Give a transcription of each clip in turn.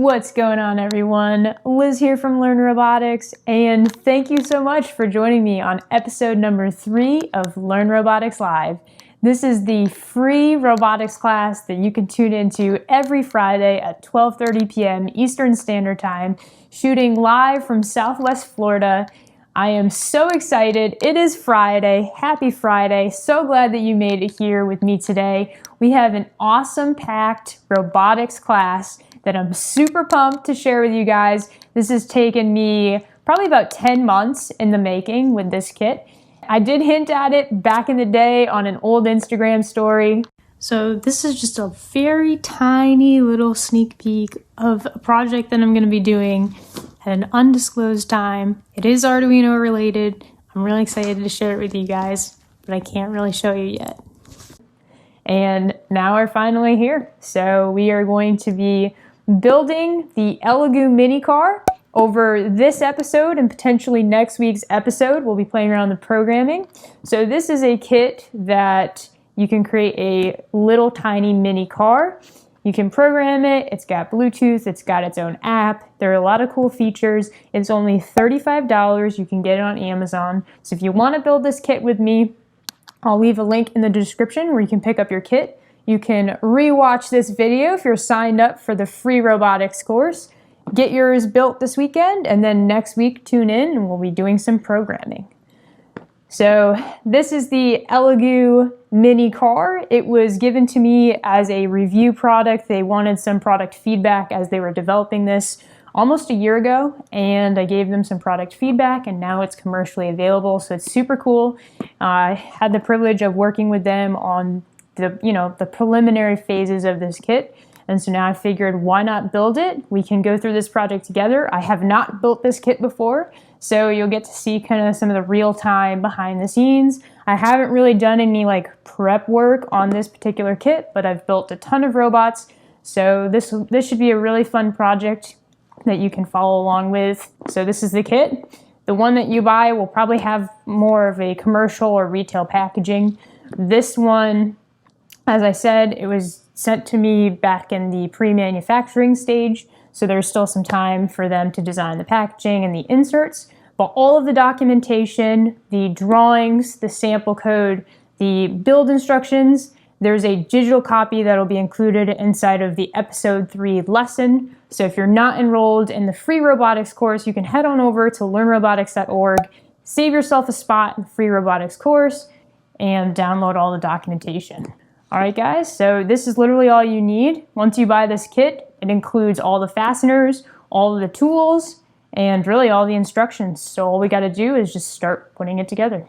What's going on, everyone? Liz here from Learn Robotics, and thank you so much for joining me on episode number 3 of Learn Robotics Live. This is the free robotics class that you can tune into every Friday at 12:30 p.m. Eastern Standard Time, shooting live from Southwest Florida. I am so excited. It is Friday. Happy Friday. So glad that you made it here with me today. We have an awesome packed robotics class that I'm super pumped to share with you guys. This has taken me probably about 10 months in the making with this kit. I did hint at it back in the day on an old Instagram story. So this is just a very tiny little sneak peek of a project that I'm going to be doing at an undisclosed time. It is Arduino related. I'm really excited to share it with you guys, but I can't really show you yet. And now we're finally here. So we are going to be building the Elegoo mini car. Over this episode and potentially next week's episode, we'll be playing around with programming. So this is a kit that you can create a little tiny mini car. You can program it. It's got Bluetooth. It's got its own app. There are a lot of cool features. It's only $35. You can get it on Amazon. So if you want to build this kit with me, I'll leave a link in the description where you can pick up your kit. You can rewatch this video if you're signed up for the free robotics course. Get yours built this weekend, and then next week tune in and we'll be doing some programming. So this is the Elegoo mini car. It was given to me as a review product. They wanted some product feedback as they were developing this almost a year ago, and I gave them some product feedback, and now it's commercially available. So it's super cool. I had the privilege of working with them on the preliminary phases of this kit. And so now I figured, why not build it? We can go through this project together. I have not built this kit before, so you'll get to see kind of some of the real time behind the scenes. I haven't really done any prep work on this particular kit, but I've built a ton of robots. So this should be a really fun project that you can follow along with. So this is the kit. The one that you buy will probably have more of a commercial or retail packaging. This one, as I said, it was sent to me back in the pre-manufacturing stage, so there's still some time for them to design the packaging and the inserts, but all of the documentation, the drawings, the sample code, the build instructions, there's a digital copy that'll be included inside of the episode 3 lesson. So if you're not enrolled in the free robotics course, you can head on over to learnrobotics.org, save yourself a spot in the free robotics course, and download all the documentation. All right, guys, so this is literally all you need. Once you buy this kit, it includes all the fasteners, all of the tools, and really all the instructions. So all we got to do is just start putting it together.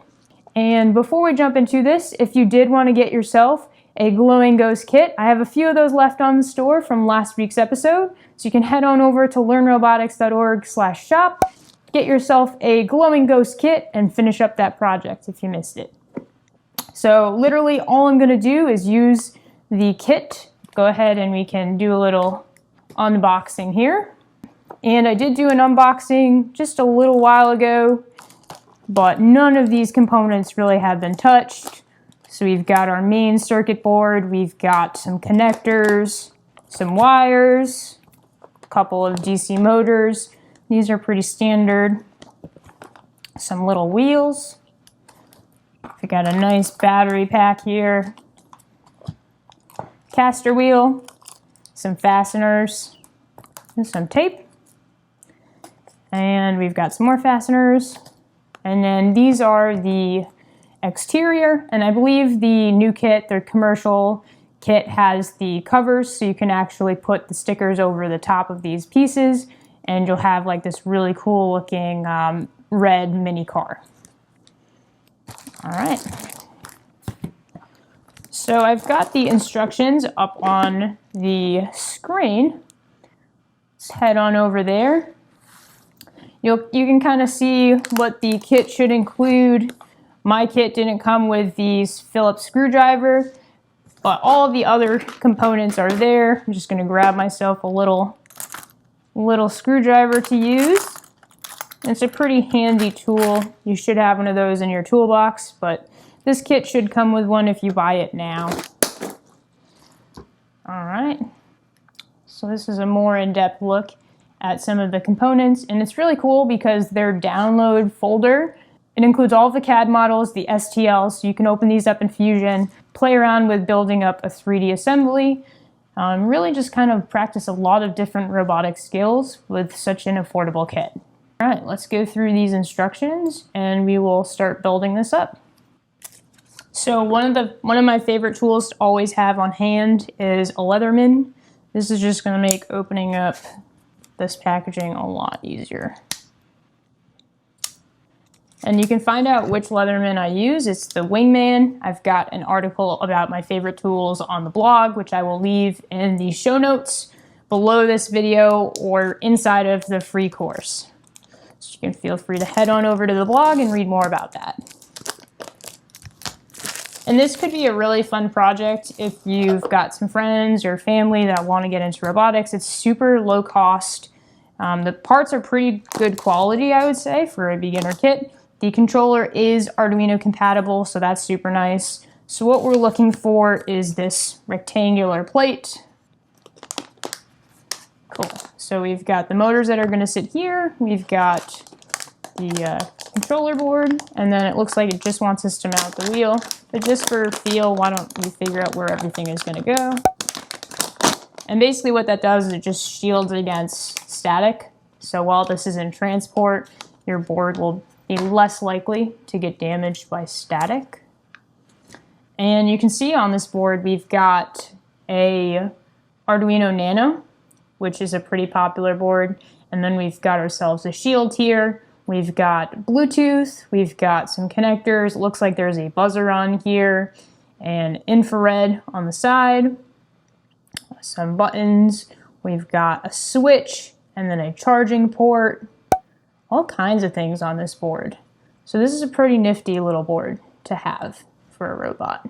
And before we jump into this, if you did want to get yourself a glowing ghost kit, I have a few of those left on the store from last week's episode. So you can head on over to learnrobotics.org/shop, get yourself a glowing ghost kit, and finish up that project if you missed it. So literally all I'm going to do is use the kit. Go ahead and we can do a little unboxing here. And I did do an unboxing just a little while ago, but none of these components really have been touched. So we've got our main circuit board, we've got some connectors, some wires, a couple of DC motors. These are pretty standard. Some little wheels. We got a nice battery pack here, caster wheel, some fasteners, and some tape. And we've got some more fasteners. And then these are the exterior. And I believe the new kit, the commercial kit, has the covers, so you can actually put the stickers over the top of these pieces, and you'll have this really cool looking red mini car. All right, so I've got the instructions up on the screen. Let's head on over there. You can kind of see what the kit should include. My kit didn't come with these Phillips screwdriver, but all of the other components are there. I'm just going to grab myself a little screwdriver to use. It's a pretty handy tool. You should have one of those in your toolbox, but this kit should come with one if you buy it now. All right. So this is a more in-depth look at some of the components, and it's really cool because their download folder, it includes all of the CAD models, the STL, so you can open these up in Fusion, play around with building up a 3D assembly, really just kind of practice a lot of different robotic skills with such an affordable kit. All right, let's go through these instructions and we will start building this up. So one of my favorite tools to always have on hand is a Leatherman. This is just going to make opening up this packaging a lot easier. And you can find out which Leatherman I use. It's the Wingman. I've got an article about my favorite tools on the blog, which I will leave in the show notes below this video or inside of the free course. So you can feel free to head on over to the blog and read more about that. And this could be a really fun project if you've got some friends or family that want to get into robotics. It's super low cost. The parts are pretty good quality, I would say, for a beginner kit. The controller is Arduino compatible, so that's super nice. So what we're looking for is this rectangular plate. Cool. So we've got the motors that are going to sit here. We've got the controller board, and then it looks like it just wants us to mount the wheel. But just for feel, why don't we figure out where everything is going to go? And basically what that does is it just shields against static. So while this is in transport, your board will be less likely to get damaged by static. And you can see on this board we've got a Arduino Nano, which is a pretty popular board. And then we've got ourselves a shield here. We've got Bluetooth, we've got some connectors. It looks like there's a buzzer on here and infrared on the side, some buttons. We've got a switch and then a charging port, all kinds of things on this board. So this is a pretty nifty little board to have for a robot.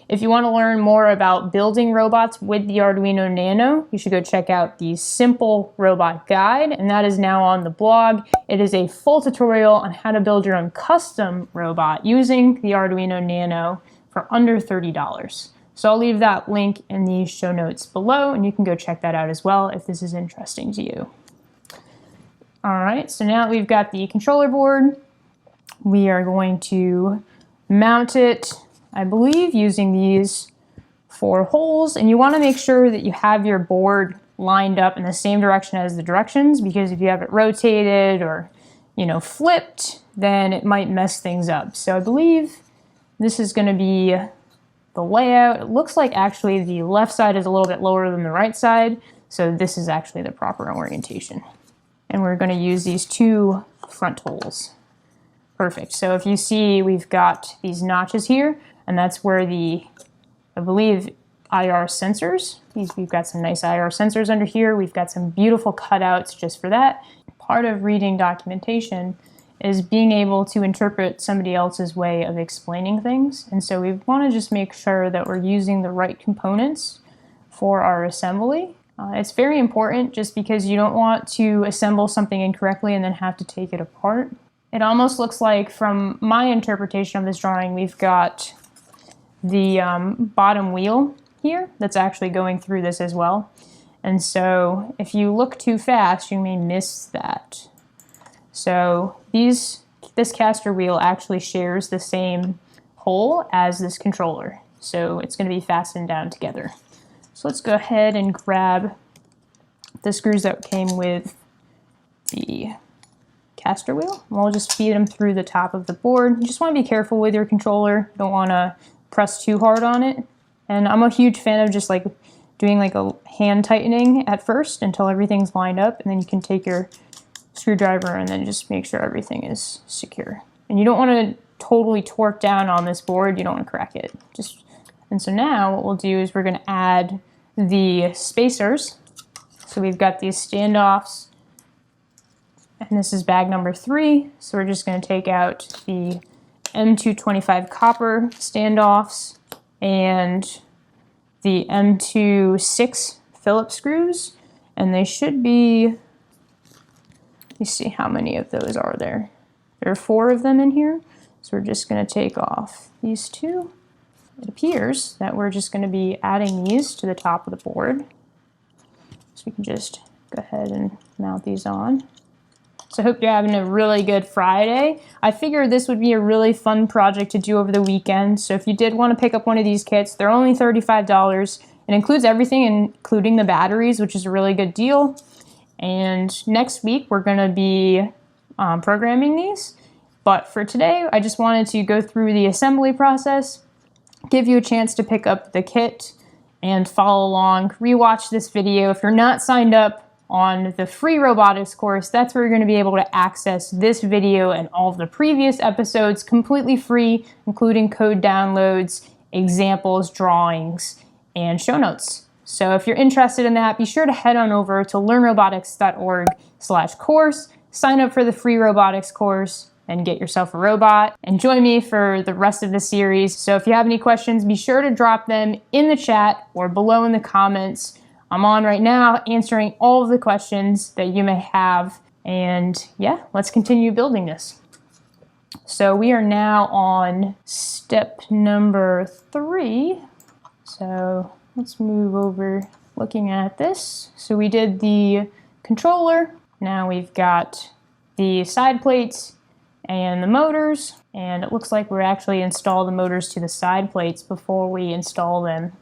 If you want to learn more about building robots with the Arduino Nano, you should go check out the Simple Robot Guide, and that is now on the blog. It is a full tutorial on how to build your own custom robot using the Arduino Nano for under $30. So I'll leave that link in the show notes below, and you can go check that out as well if this is interesting to you. All right, so now that we've got the controller board, we are going to mount it, I believe, using these 4 holes, and you want to make sure that you have your board lined up in the same direction as the directions, because if you have it rotated or, flipped, then it might mess things up. So I believe this is going to be the layout. It looks like actually the left side is a little bit lower than the right side, so this is actually the proper orientation. And we're going to use these 2 front holes. Perfect. So if you see, we've got these notches here, and that's where the, I believe, IR sensors. We've got some nice IR sensors under here. We've got some beautiful cutouts just for that. Part of reading documentation is being able to interpret somebody else's way of explaining things. And so we want to just make sure that we're using the right components for our assembly. It's very important just because you don't want to assemble something incorrectly and then have to take it apart. It almost looks like, from my interpretation of this drawing, we've got the bottom wheel here that's actually going through this as well. And so if you look too fast, you may miss that. So this caster wheel actually shares the same hole as this controller. So it's going to be fastened down together. So let's go ahead and grab the screws that came with the caster wheel. And we'll just feed them through the top of the board. You just want to be careful with your controller. You don't want to press too hard on it. And I'm a huge fan of just like doing like a hand tightening at first until everything's lined up, and then you can take your screwdriver and then just make sure everything is secure. And you don't want to totally torque down on this board. You don't want to crack it. And so now what we'll do is we're going to add the spacers. So we've got these standoffs, and this is bag number 3. So we're just going to take out the M225 copper standoffs and the M26 Phillips screws, and they should be, let me see how many of those are there. There are 4 of them in here, so we're just going to take off these 2. It appears that we're just going to be adding these to the top of the board. So we can just go ahead and mount these on. So I hope you're having a really good Friday. I figured this would be a really fun project to do over the weekend. So if you did want to pick up one of these kits, they're only $35. It includes everything, including the batteries, which is a really good deal. And next week, we're going to be programming these. But for today, I just wanted to go through the assembly process, give you a chance to pick up the kit and follow along, rewatch this video. If you're not signed up on the free robotics course, that's where you're going to be able to access this video and all of the previous episodes completely free, including code downloads, examples, drawings, and show notes. So if you're interested in that, be sure to head on over to learnrobotics.org/course, sign up for the free robotics course, and get yourself a robot, and join me for the rest of the series. So if you have any questions, be sure to drop them in the chat or below in the comments. I'm on right now answering all of the questions that you may have. And yeah, let's continue building this. So we are now on step number 3. So let's move over looking at this. So we did the controller. Now we've got the side plates and the motors. And it looks like we're actually install the motors to the side plates before we install them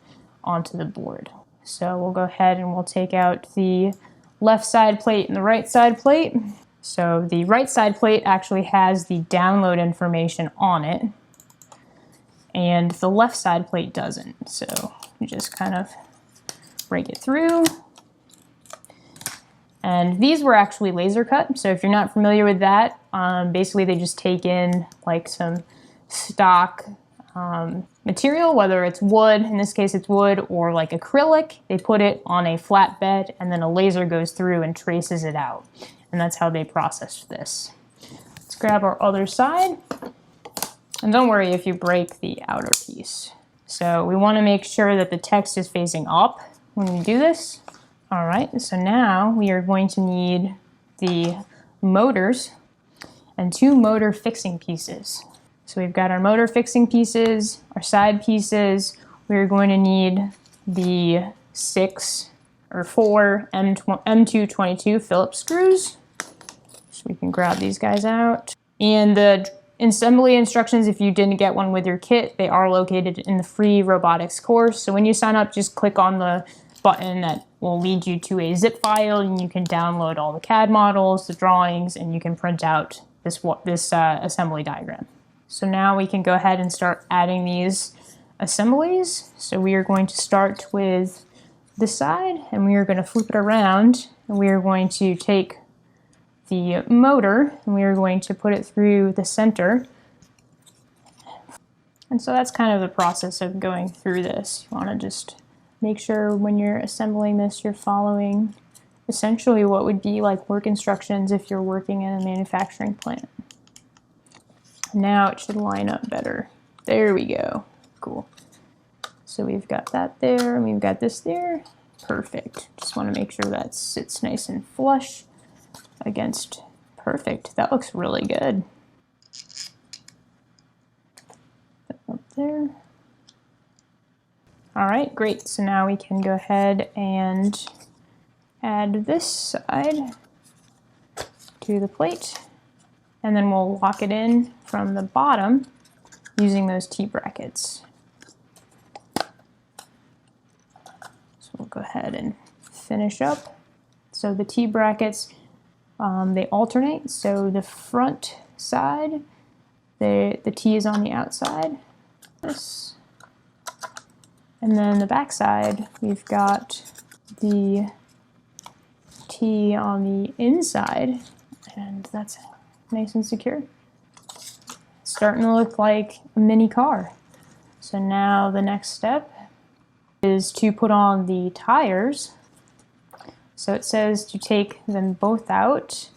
onto the board. So we'll go ahead and we'll take out the left side plate and the right side plate. So the right side plate actually has the download information on it, and the left side plate doesn't. So you just kind of break it through. And these were actually laser cut. So if you're not familiar with that, basically they just take in like some stock material, whether it's wood, in this case it's wood, or like acrylic. They put it on a flatbed and then a laser goes through and traces it out. And that's how they process this. Let's grab our other side. And don't worry if you break the outer piece. So we want to make sure that the text is facing up when we do this. All right, so now we are going to need the motors and 2 motor fixing pieces. So we've got our motor fixing pieces, our side pieces. We're going to need the 6 or 4 M222 Phillips screws. So we can grab these guys out. And the assembly instructions, if you didn't get one with your kit, they are located in the free robotics course. So when you sign up, just click on the button that will lead you to a zip file, and you can download all the CAD models, the drawings, and you can print out this assembly diagram. So now we can go ahead and start adding these assemblies. So we are going to start with this side, and we are going to flip it around, and we are going to take the motor, and we are going to put it through the center. And so that's kind of the process of going through this. You want to just make sure when you're assembling this, you're following essentially what would be like work instructions if you're working in a manufacturing plant. Now it should line up better. There we go. Cool. So we've got that there, and we've got this there. Perfect. Just want to make sure that sits nice and flush against. Perfect. That looks really good. Up there. All right, great. So now we can go ahead and add this side to the plate, and then we'll lock it in from the bottom using those T-brackets. So we'll go ahead and finish up. So the T-brackets, they alternate. So the front side, the T is on the outside. This. And then the back side, we've got the T on the inside, and that's nice and secure. It's starting to look like a mini car. So now the next step is to put on the tires. So it says to take them both out.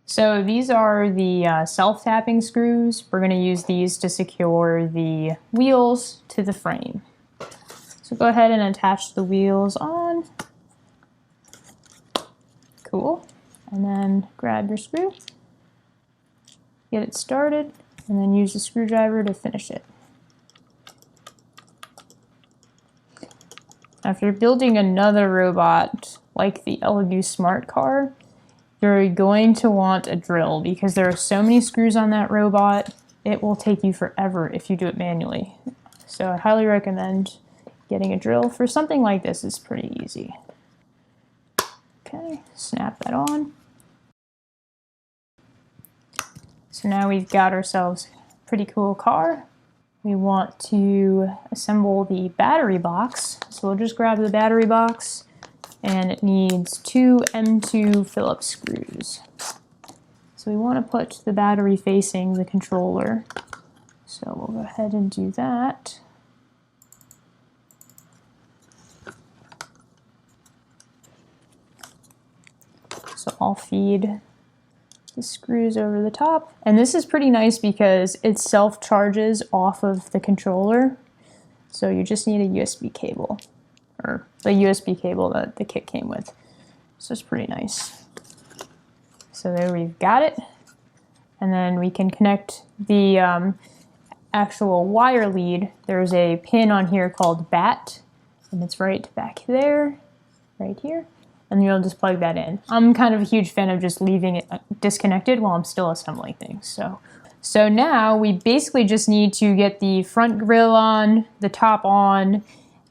So these are the self-tapping screws. We're going to use these to secure the wheels to the frame. So go ahead and attach the wheels on. Cool. And then grab your screw, get it started, and then use the screwdriver to finish it. Now, if you're building another robot like the Elegoo Smart Car, you're going to want a drill because there are so many screws on that robot, it will take you forever if you do it manually. So I highly recommend getting a drill. For something like this, it's pretty easy. Okay, snap that on. So now we've got ourselves a pretty cool car. We want to assemble the battery box. So we'll just grab the battery box, and it needs 2 M2 Phillips screws. So we want to put the battery facing the controller. So we'll go ahead and do that. So I'll feed the screws over the top. And this is pretty nice because it self-charges off of the controller. So you just need a USB cable, or the USB cable that the kit came with. So it's pretty nice. So there we've got it. And then we can connect the actual wire lead. There's a pin on here called BAT, and it's right back there, right here. And you'll just plug that in. I'm kind of a huge fan of just leaving it disconnected while I'm still assembling things. So now we basically just need to get the front grille on, the top on,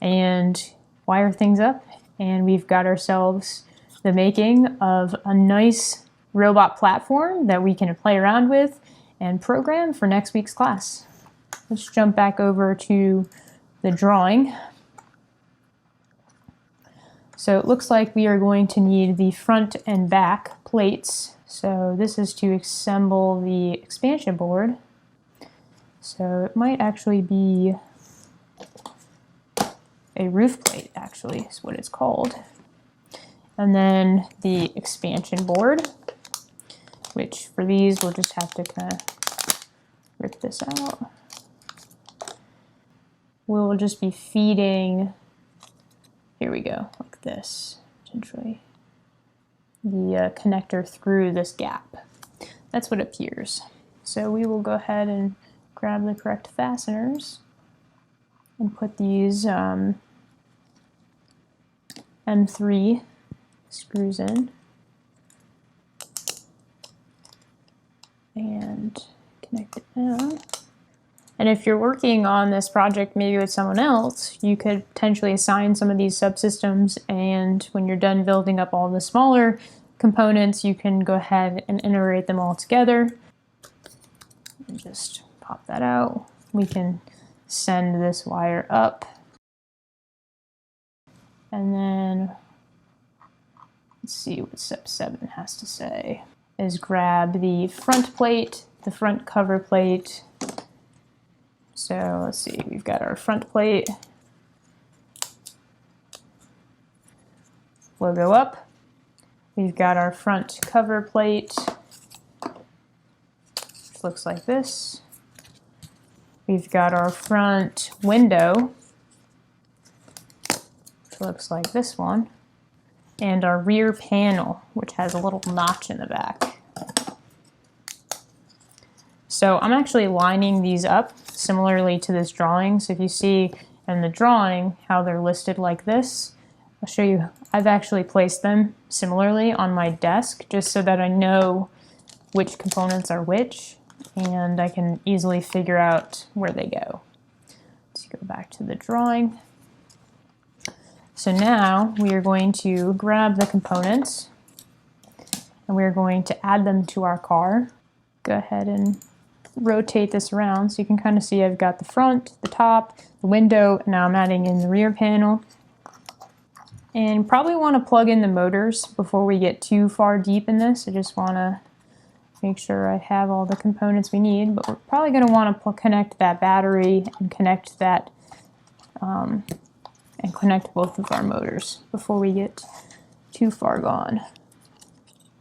and wire things up. And we've got ourselves the making of a nice robot platform that we can play around with and program for next week's class. Let's jump back over to the drawing. So it looks like we are going to need the front and back plates. So this is to assemble the expansion board. So it might actually be a roof plate, actually, is what it's called. And then the expansion board, which for these we'll just have to kind of rip this out. We'll just be feeding, here we go, like this, potentially, the connector through this gap. That's what appears. So we will go ahead and grab the correct fasteners and put these M3 screws in and connect it down. And if you're working on this project maybe with someone else, you could potentially assign some of these subsystems, and when you're done building up all the smaller components, you can go ahead and integrate them all together. And just pop that out. We can send this wire up. And then, let's see what step 7 has to say, is grab the front plate, the front cover plate. So let's see, we've got our front plate, logo up. We've got our front cover plate, which looks like this. We've got our front window, which looks like this one, and our rear panel, which has a little notch in the back. So I'm actually lining these up similarly to this drawing. So if you see in the drawing how they're listed like this, I'll show you. I've actually placed them similarly on my desk just so that I know which components are which, and I can easily figure out where they go. Let's go back to the drawing. So now we are going to grab the components and we're going to add them to our car. Go ahead and rotate this around so you can kind of see I've got the front, the top, the window, and now I'm adding in the rear panel. And probably want to plug in the motors before we get too far deep in this. I just want to make sure I have all the components we need, but we're probably going to want to connect that battery and connect that and connect both of our motors before we get too far gone.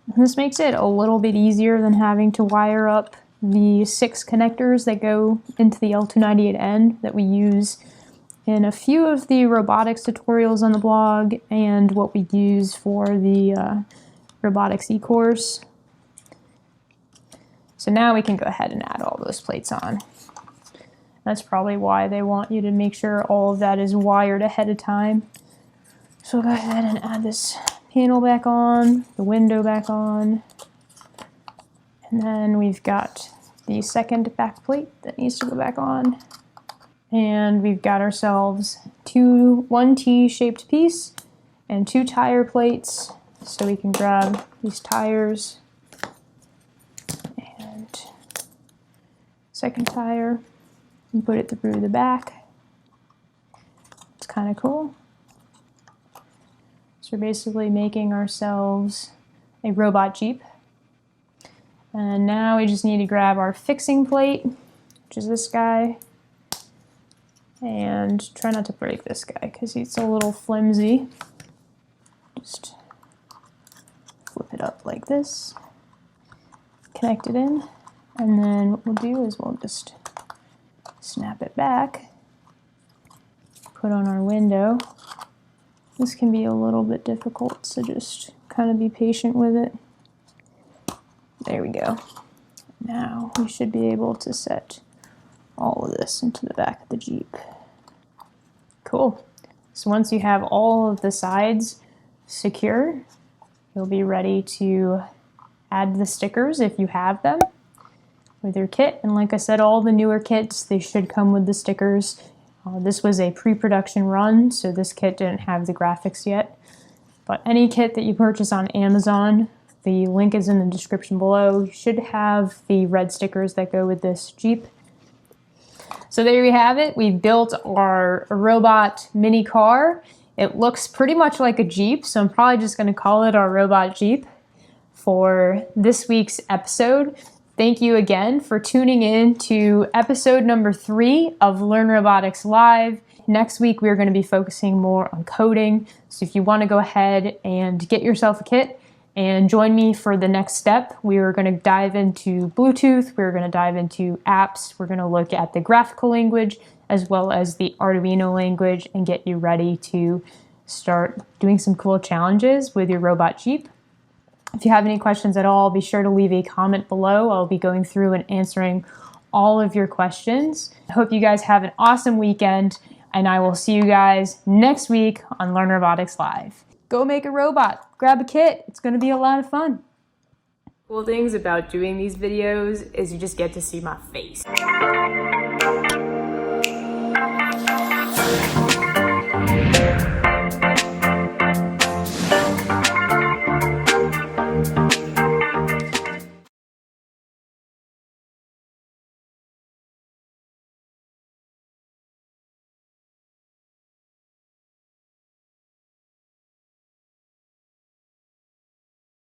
And this makes it a little bit easier than having to wire up the 6 connectors that go into the L298N that we use in a few of the robotics tutorials on the blog and what we use for the Robotics e-course. So now we can go ahead and add all those plates on. That's probably why they want you to make sure all of that is wired ahead of time. So we'll go ahead and add this panel back on, the window back on, and then we've got the second back plate that needs to go back on. And we've got ourselves one T-shaped piece and 2 tire plates, so we can grab these tires and second tire and put it through the back. It's kind of cool. So we're basically making ourselves a robot Jeep. And now we just need to grab our fixing plate, which is this guy, and try not to break this guy because he's a little flimsy. Just flip it up like this, connect it in, and then what we'll do is we'll just snap it back, put on our window. This can be a little bit difficult, so just kind of be patient with it. There we go. Now we should be able to set all of this into the back of the Jeep. Cool. So once you have all of the sides secure, you'll be ready to add the stickers if you have them with your kit. And like I said, all the newer kits, they should come with the stickers. This was a pre-production run, so this kit didn't have the graphics yet. But any kit that you purchase on Amazon, the link is in the description below. You should have the red stickers that go with this Jeep. So there you have it. We built our robot mini car. It looks pretty much like a Jeep, so I'm probably just going to call it our robot Jeep for this week's episode. Thank you again for tuning in to episode number 3 of Learn Robotics Live. Next week, we're going to be focusing more on coding. So if you want to go ahead and get yourself a kit and join me for the next step, we are going to dive into Bluetooth. We're going to dive into apps. We're going to look at the graphical language as well as the Arduino language and get you ready to start doing some cool challenges with your robot Jeep. If you have any questions at all, be sure to leave a comment below. I'll be going through and answering all of your questions. I hope you guys have an awesome weekend, and I will see you guys next week on Learn Robotics Live. Go make a robot, grab a kit. It's going to be a lot of fun. Cool things about doing these videos is you just get to see my face.